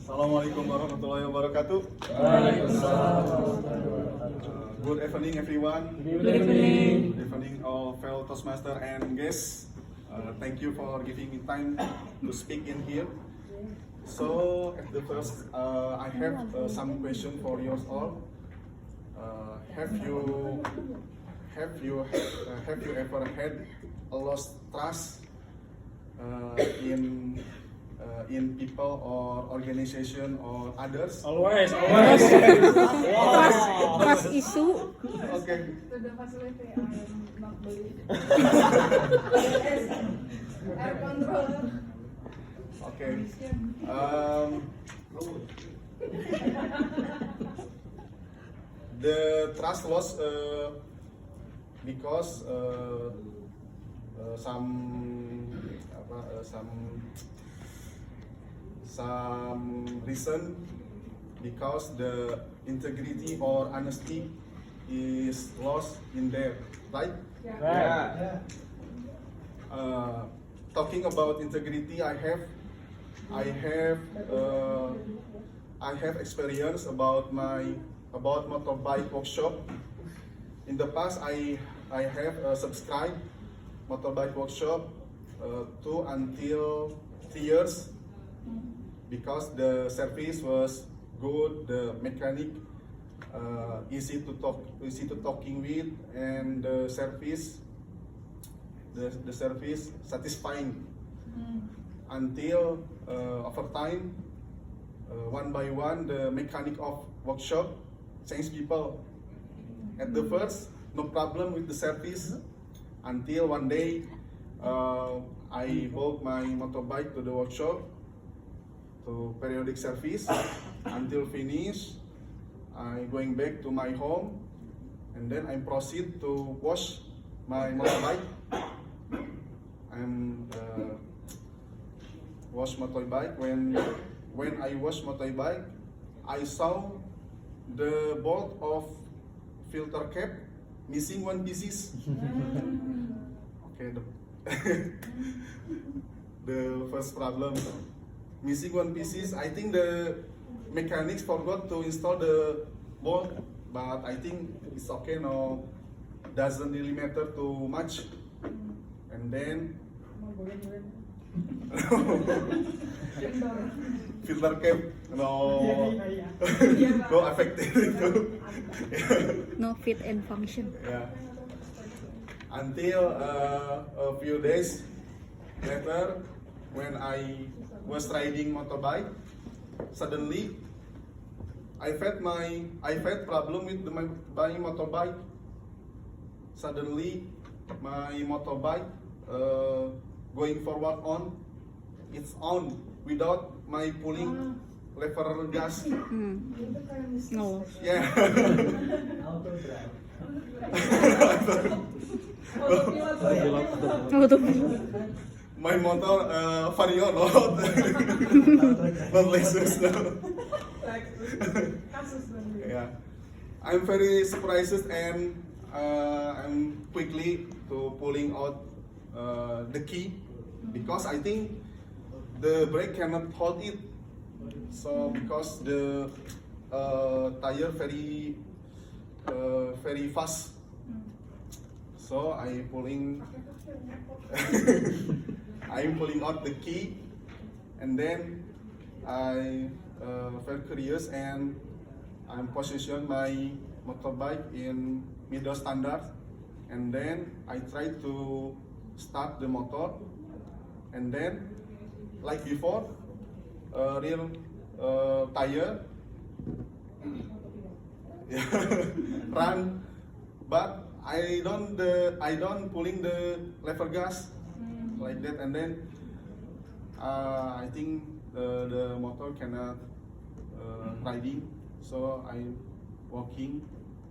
Assalamualaikum warahmatullahi wabarakatuh. Good evening, everyone. Good evening. Good evening, all fellow Toastmaster and guests. Thank you for giving me time to speak in here. So, at the first, I have some question for you all. Have you ever had a lost trust in people or organization or others? Always. Trust issue. Okay. To the facility, I am not believing. Air controller. Okay. The trust loss because some reason, because the integrity or honesty is lost in there, right? Yeah. Talking about integrity, I have experience about motorbike workshop. In the past, I have subscribed motorbike workshop 2 until 3 years, because the service was good, the mechanic easy to talking with, and the service satisfying. Until over time, one by one, the mechanic of workshop change people. At the first, no problem with the service, until one day I brought my motorbike to the workshop to periodic service. Until finish, I going back to my home, and then I proceed to wash my motorbike. Wash motorbike. When I wash motorbike, I saw the bolt of filter cap missing one pieces. Okay, the first problem, missing one pieces. I think the mechanics forgot to install the bolt, but I think it's okay now. Doesn't really matter too much. And then filter cap no affected itu. No fit and function. Yeah. Until a few days later, when I was riding motorbike, suddenly I felt problem with my motorbike. Suddenly, my motorbike going forward it's on without my pulling lever gas. No. Yeah. My motor Vario, not Lexus. Yeah, I'm very surprised, and I'm quickly to pulling out the key, because I think the brake cannot hold it. So because the tire very fast, so I'm pulling out the key, and then I very curious, and I'm position my motorbike in middle standard, and then I try to start the motor, and then like before, real tire run, but I don't pulling the lever gas like that, and then I think the motor cannot riding, so I walking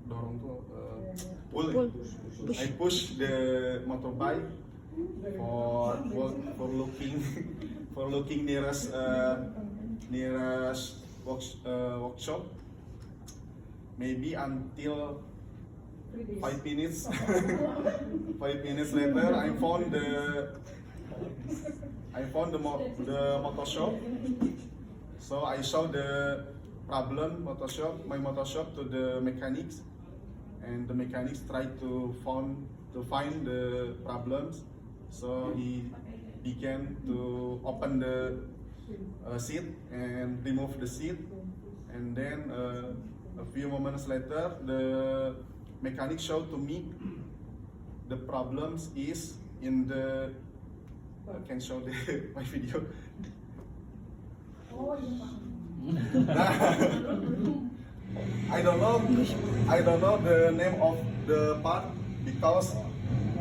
dorong tuh pull. I push the motorbike for looking nearest workshop, maybe until 5 minutes. 5 minutes later, I found the motor shop. So I show the problem my motor shop to the mechanics, and the mechanics try to find the problems. So he began to open the seat and remove the seat, and then a few moments later, the mechanic showed to me the problems is in the. I can show my video. Oh, iya, I don't know the name of the part because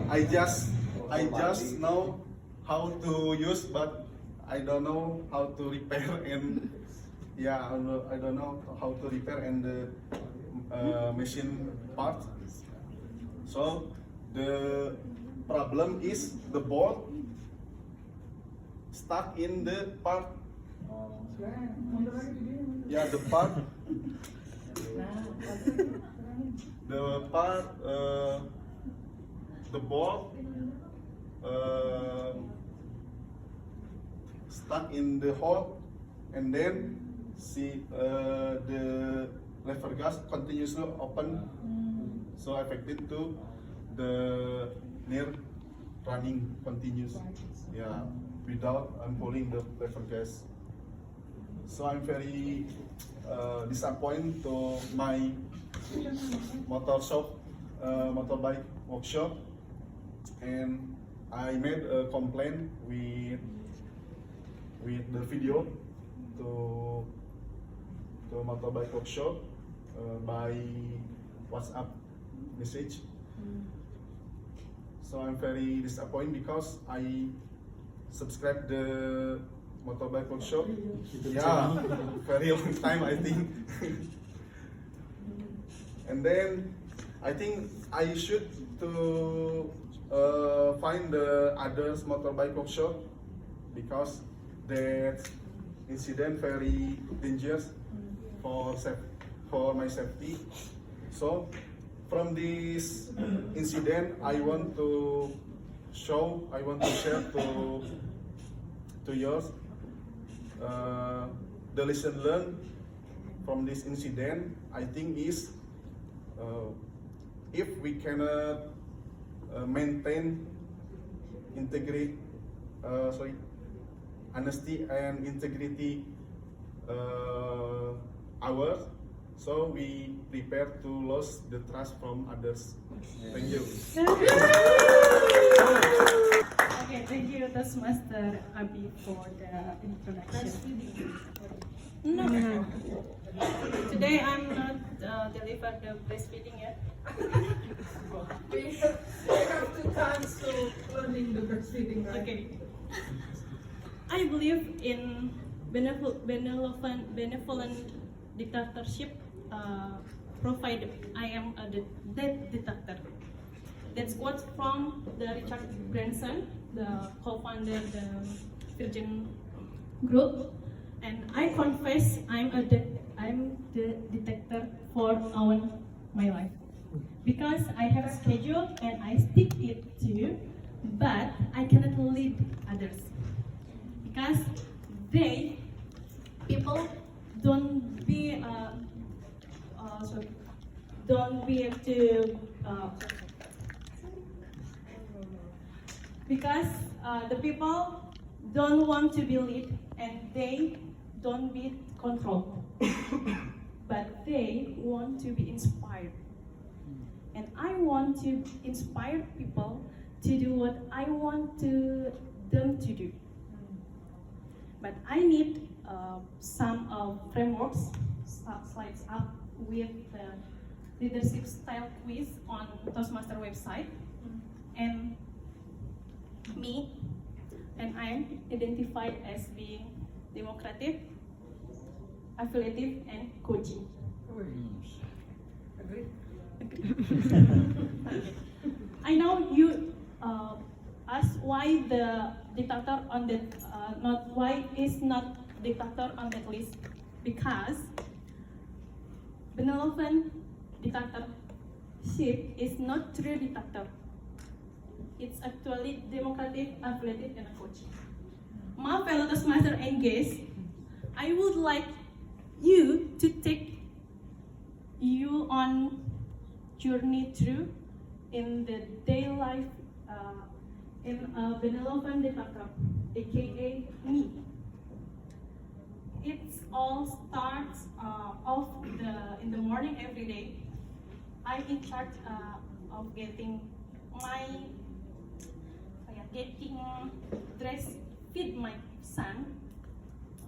I just know how to use, but I don't know how to repair and yeah, I don't know how to repair and the machine part. So the problem is the bolt stuck in the part. Yeah, the part, the ball stuck in the hole, and then see the lever gas continuously open, so affected to the near running continuous, yeah, without pulling the lever gas. So I'm very disappointed to my motorbike workshop, and I made a complaint with the video to motorbike workshop by WhatsApp message. So I'm very disappointed because I subscribed the motorbike workshop. Yeah, very long time I think. And then I think I should to find the others motorbike workshop because that incident very dangerous for my safety. So from this incident, I want to share to yours the lesson learned from this incident. I think is if we cannot maintain honesty and integrity ours, so we prepare to lose the trust from others. Thank you. Okay, thank you, Toastmaster Abi, for the introduction. No, today I'm not delivered the breastfeeding yet. We have 2 times to learning the breastfeeding, right? Okay. I believe in benevolent dictatorship, provided I am a death dictator. That's quote from the Richard Branson, the co-founder of the Virgin Group, and I confess I'm the dictator for my life because I have a schedule and I stick it to, but I cannot lead others because people don't be because the people don't want to be lead and they don't be controlled, but they want to be inspired. And I want to inspire people to do what I want them to do. But I need some frameworks, slides up with the leadership style quiz on Toastmaster website, and me, and I'm identified as being democratic, affiliative, and coaching. Agree? I know you ask why the dictator on the why is not dictator on that list, because benevolent dictatorship is not true dictator. It's actually democratic, affiliative, and a coach. My fellow Toastmaster and guests, I would like you to take you on journey through in the day life in Benelovan Dictator, aka me. It all starts off in the morning every day. I'm in charge of getting dress, feed my son.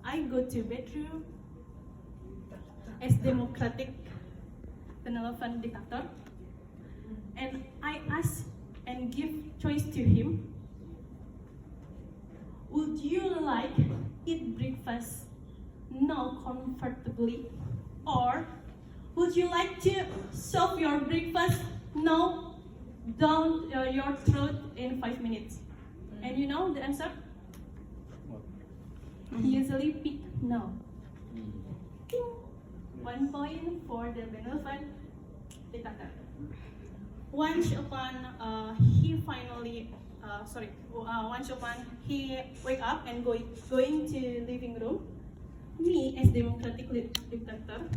I go to bedroom as democratic Benelovan Dictator, and I ask and give choice to him. Would you like eat breakfast now comfortably, or would you like to shove your breakfast now down your throat in 5 minutes? And you know the answer? He usually pick no. 1 point for the Benelovan Dictator. Once upon once upon he wake up and going to living room, me as democratic dictator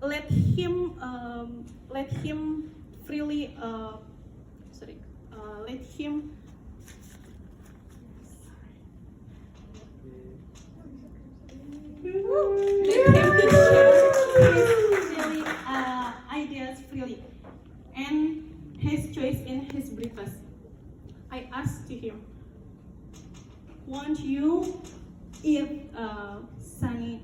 let him freely let him share his ideas freely and his choice in his breakfast. I asked to him, won't you eat sunny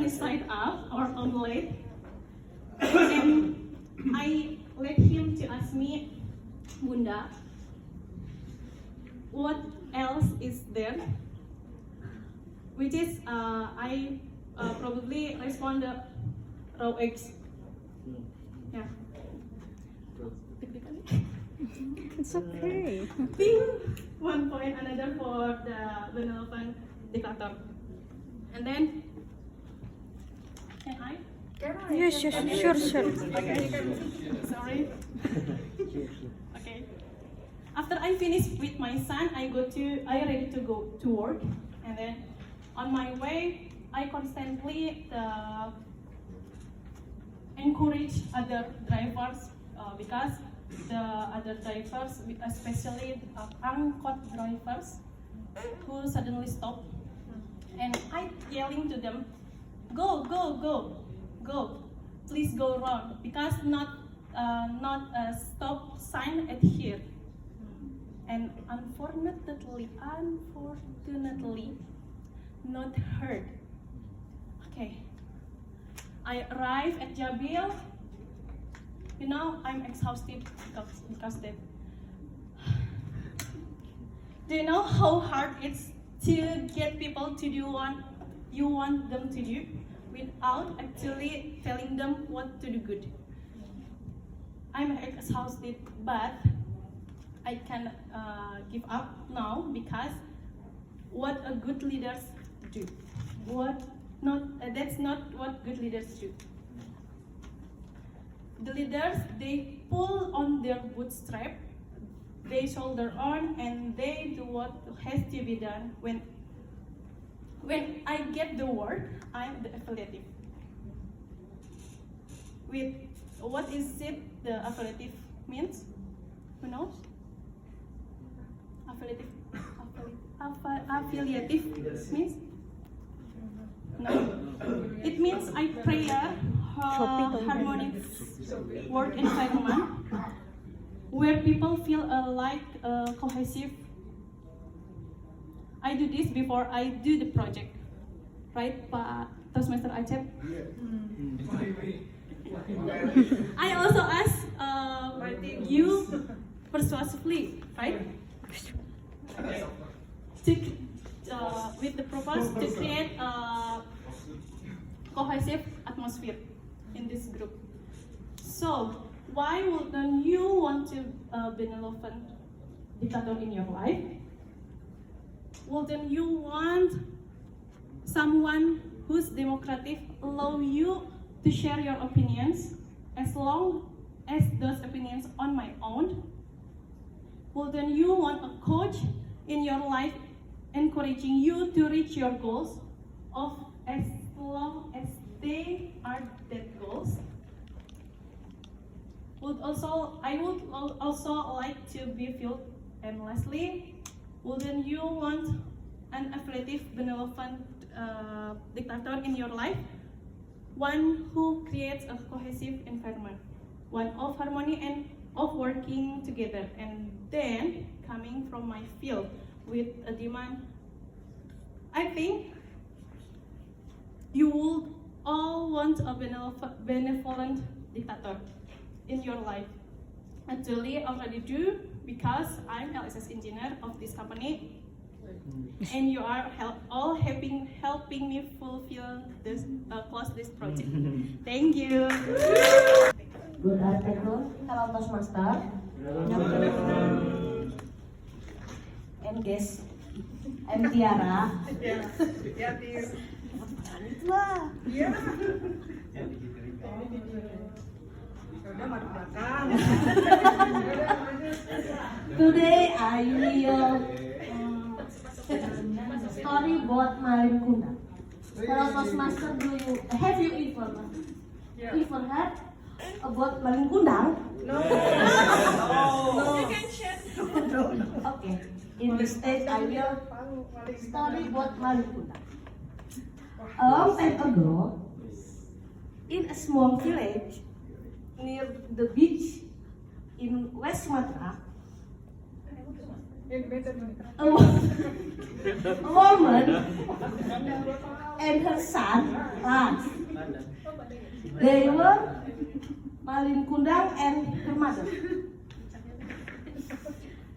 side up or omelette? And I let him to ask me, Bunda, what else is there? Which is I probably respond raw eggs. Yeah. It's okay. Ding! 1 point, another for the Benelovan Dictator. And then, can I? Yes, yes, sure. Sorry. Okay. After I finish with my son, I ready to go to work, and then on my way, I constantly encourage other drivers because the other drivers, especially angkot drivers, who suddenly stop, and I yelling to them, go, please go around because not a stop sign at here. And unfortunately, not heard. Okay. I arrive at Jabil. You know, I'm exhausted because that. Do you know how hard it's to get people to do what you want them to do without actually telling them what to do good? I'm exhausted, but I can give up now because what a good leaders do. That's not what good leaders do. The leaders, they pull on their bootstrap, they shoulder on, and they do what has to be done. When I get the word, I'm the affiliative. With what is it the affiliative means? Who knows? Affiliative means? No. It means I pray a harmonic work environment where people feel cohesive. I do this before I do the project, right, Pak Toastmaster Acep? I also ask you persuasively, right? With the purpose to create a cohesive atmosphere in this group. So, why wouldn't you want to be an Benelovan Dictator in your life? Wouldn't you want someone who's democratic, allow you to share your opinions as long as those opinions on my own? Wouldn't you want a coach in your life encouraging you to reach your goals of as long as they are that goals? I would also like to be filled. And lastly, wouldn't you want an affiliative, benevolent dictator in your life? One who creates a cohesive environment, one of harmony and of working together. And then, coming from my field with a demand, I think you would all want a benevolent dictator in your life. Actually, I already do, because I'm LSS engineer of this company, and you are all helping me fulfill this close this project. Thank you. Good afternoon, hello Toastmaster and guest. I'm Tiara. Itulah. Today I will story about Malin Kundang. Hello Toastmaster, have you ever heard about Malin Kundang? No. You can share. Okay. In this stage I will story about Malin Kundang. A long time ago, in a small village near the beach in West Sumatra, a woman and her son ran. They were Malin Kundang and her mother.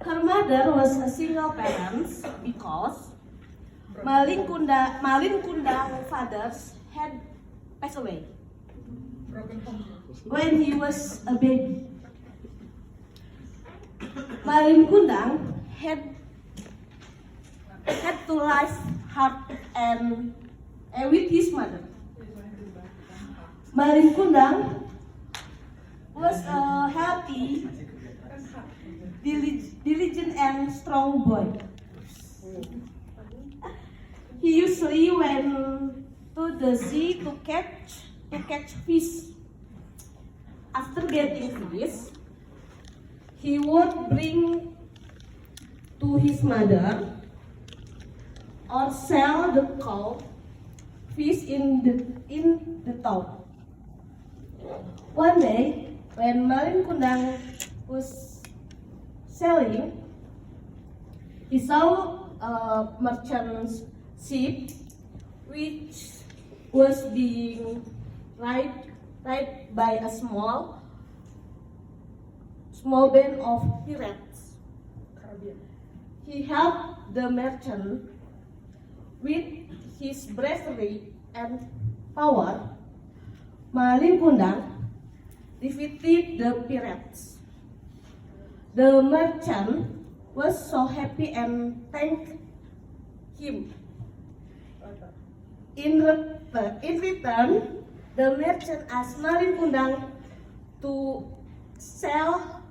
Her mother was a single parent because Malin Kundang fathers had passed away when he was a baby. Malin Kundang had to live hard and with his mother. Malin Kundang was a healthy, diligent and strong boy. He usually went to the sea to catch fish. After getting fish, he would bring to his mother or sell the caught fish in the town. One day, when Malin Kundang was selling, he saw a merchant's ship which was being ride by a small band of pirates. He helped the merchant with his bravery and power. Malin Kundang defeated the pirates. The merchant was so happy and thanked him. In return, the merchant asked Malin Kundang to sell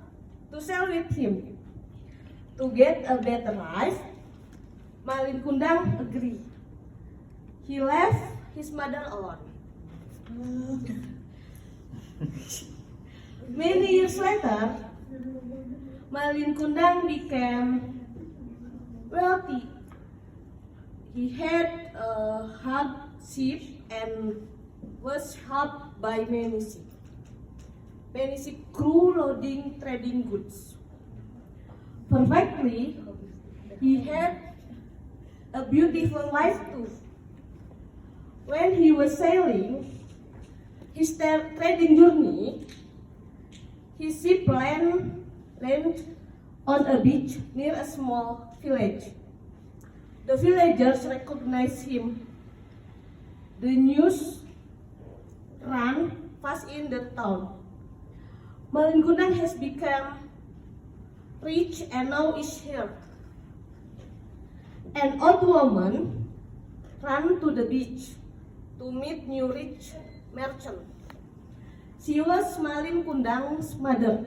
with him. To get a better life, Malin Kundang agreed. He left his mother alone. Many years later, Malin Kundang became wealthy. He had a hardship and was helped by many ships. Many ship crew loading trading goods. Perfectly, he had a beautiful life too. When he was sailing his trading journey, his ship landed on a beach near a small village. The villagers recognized him. The news ran fast in the town. Malin Kundang has become rich and now is here. An old woman ran to the beach to meet new rich merchant. She was Malin Kundang's mother.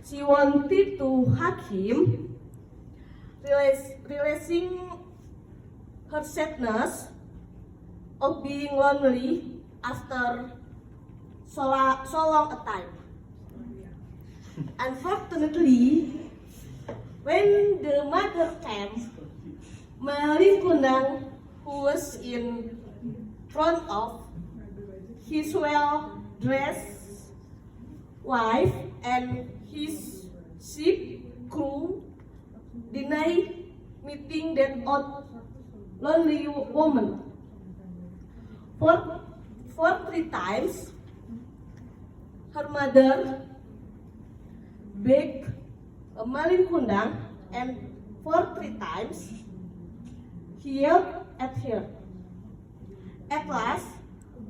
she wanted to hug him, realizing her sadness of being lonely after so long a time. Unfortunately, when the mother came, Malin Kundang, who was in front of his well-dressed wife and his ship crew, denied meeting that old lonely woman. For 3 times, her mother begged Malin Kundang, and for 3 times, he yelled at her. At last,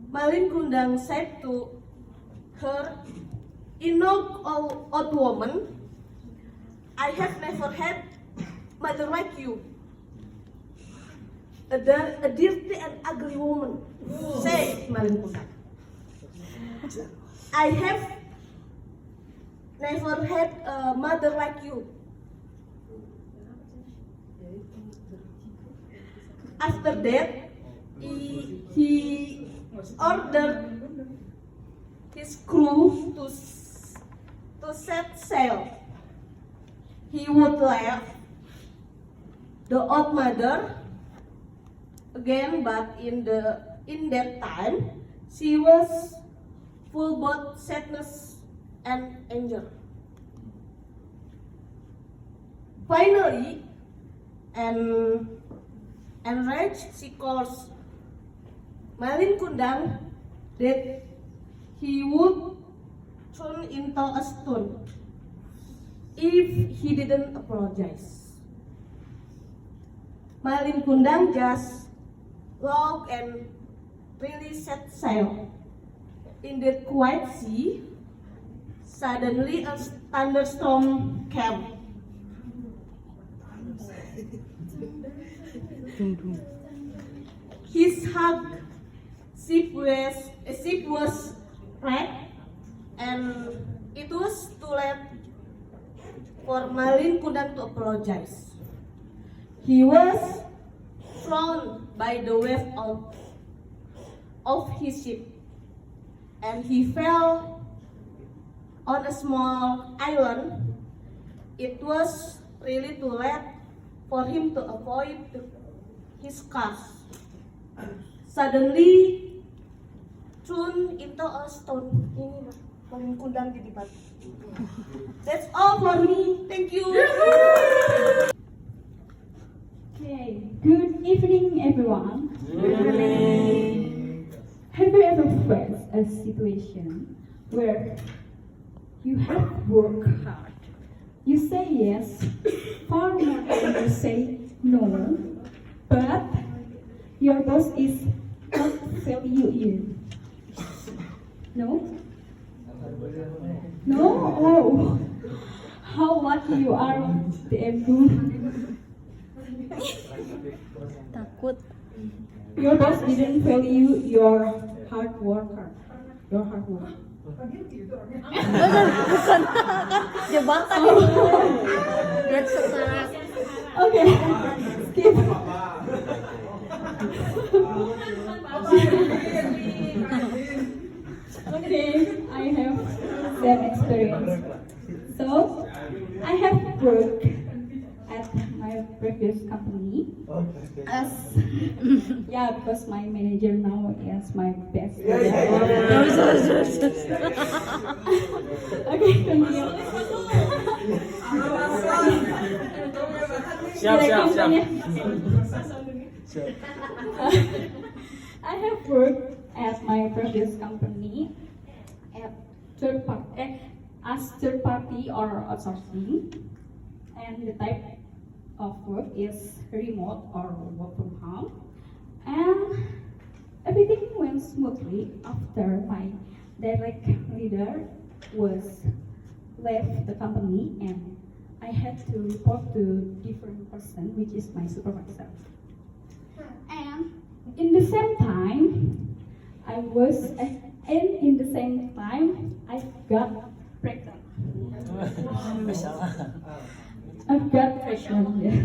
Malin Kundang said to her, "Enough, old woman, I have never had mother like you. A dirty and ugly woman," said Malin Kundang. "I have never had a mother like you." After that, he ordered his crew to set sail. He would leave the old mother again, but in that time, she was full both sadness and anger. Finally, enraged, she calls Malin Kundang that he would turn into a stone if he didn't apologize. Malin Kundang just laughed and really set sail. In the quiet sea, suddenly a thunderstorm came. His ship was wrecked, and it was too late for Malin Kundang to apologize. He was thrown by the wave of his ship, and he fell on a small island. It was really too late for him to avoid his cast. Suddenly thrown into a stone. Ini Malin Kundang jadi batu. That's all for me. Thank you. Okay, good evening, everyone. Have you ever faced a situation where you have worked hard? You say yes far more than you say no, but your boss is not value you. No? No? Oh, how lucky you are, DMU. Takut. Your boss didn't value your hard work. Bukan. Jebakan itu. Dan setara. Oke. Skip. Okay, I have same experience. So, I have worked at my previous company as because my manager now is my best friend. Okay, continue. Siap. I have worked at my previous company at as third party or outsourcing, and the type of work is remote or work from home, and everything went smoothly after my direct leader was left the company, and I had to report to different person, which is my supervisor. And in the same time, I got pregnant. I've got question. Yeah.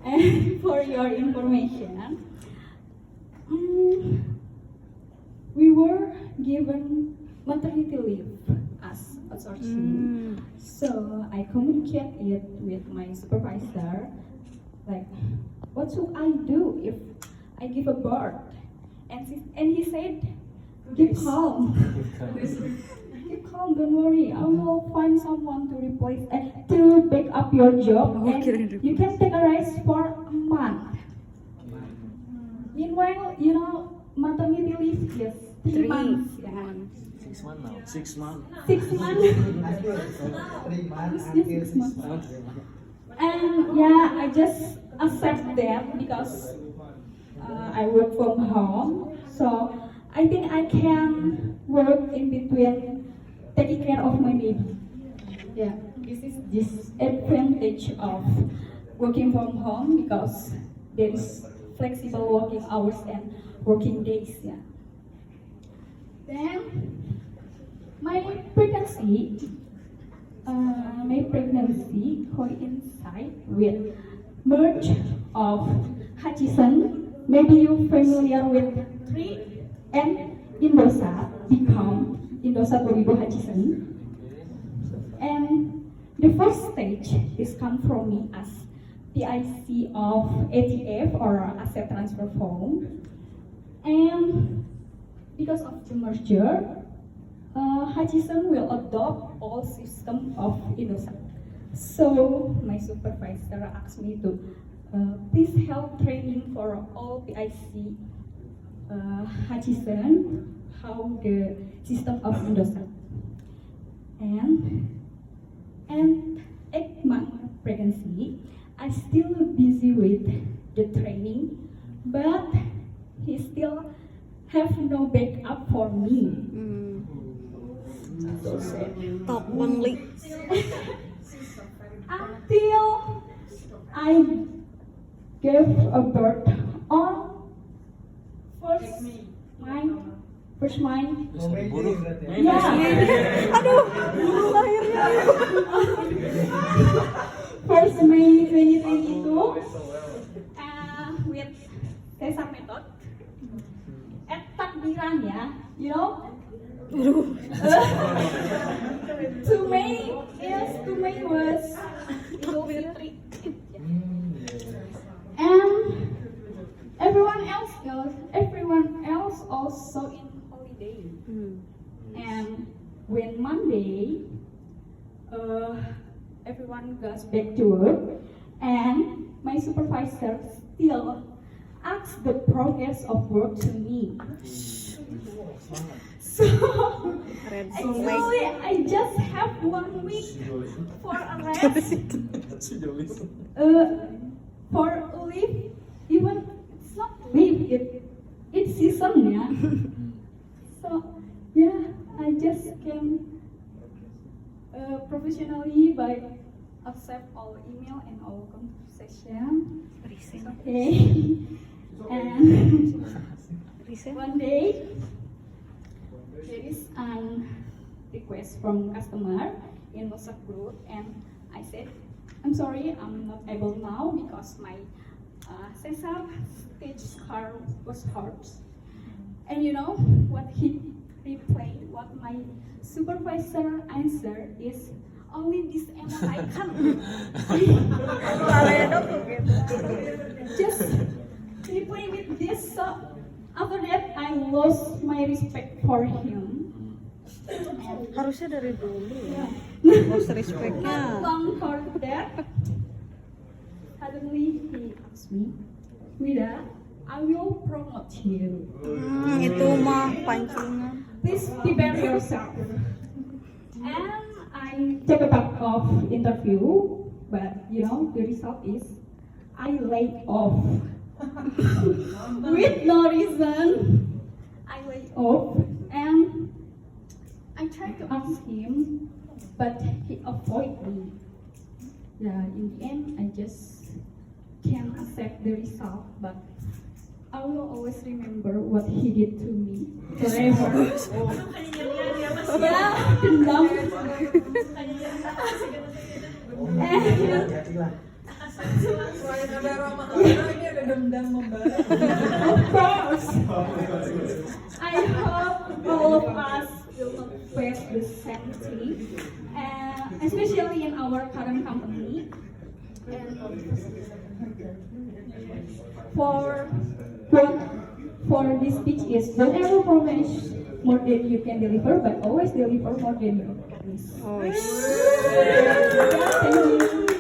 And for your information, we were given maternity leave as outsourcing. So I communicated with my supervisor, like, what should I do if I give a birth? And he said, keep calm. Keep calm, don't worry. I will find someone to replace to back up your job, and you can take a rest for a month. Meanwhile, you know, maternity leave is 3 months. Yeah. 6 months now. 6 months. 6 months. Until 3 months, Yes, until 6 6 months. months. And yeah, I just accept that because I work from home. So I think I can work in between taking care of my baby. Yeah, this is disadvantage of working from home because there is flexible working hours and working days. Yeah. Then my pregnancy coincide with merge of Hutchison. Maybe you familiar with 3 and Indosat become Indosat Boribo Hutchison. And the first stage is come from me as PIC of ATF or Asset Transfer Form. And because of the merger, Hutchison will adopt all system of Indosat. So my supervisor asked me to please help training for all PIC Hutchison how the system of Indosat. And 8 month pregnancy, I still busy with the training, but he still have no backup for me. Top only. Until I gave a birth on first May. Oh, May Buruk. berarti ya? Yeah. Aduh, dulu lahirnya. First May 2022 with Cesar method. At takbiran ya, you know. 2 May was Idul Fitri. And everyone else also in holiday. And when Monday, everyone goes back to work, and my supervisor still asks the progress of work to me. So Red actually, I just have 1 week for a rest. For leave, even it's not leave, it's season, yeah. So yeah, I just came professionally by accept all email and all conversation. Okay, and one day there is an request from customer in WhatsApp group, and I said, I'm sorry, I'm not able now because my Cesar stage scar was hurt. And you know what he replied, what my supervisor answered is, only this amount I can. Just reply with this. So after that, I lost my respect for him. Harusnya dari dulu ya. Yeah. Lost respectnya. Not long for that, suddenly he asked me, Wida, I will promote you. Itu mah pancingan. Please prepare yourself. And I took a back of interview, but you know the result is I laid off with no reason. I laid off, and I tried to ask him, but he avoided me. Yeah, in the end, I just can't accept the result, but I will always remember what he did to me forever. Yeah, dendam. Jadilah. Selain ada ramah ini ada dendam membara. Of course. I hope all of us will not face the same thing, especially in our current company. And for this speech is don't ever promise more than you can deliver, but always deliver more than you promise. Oh, Thank you.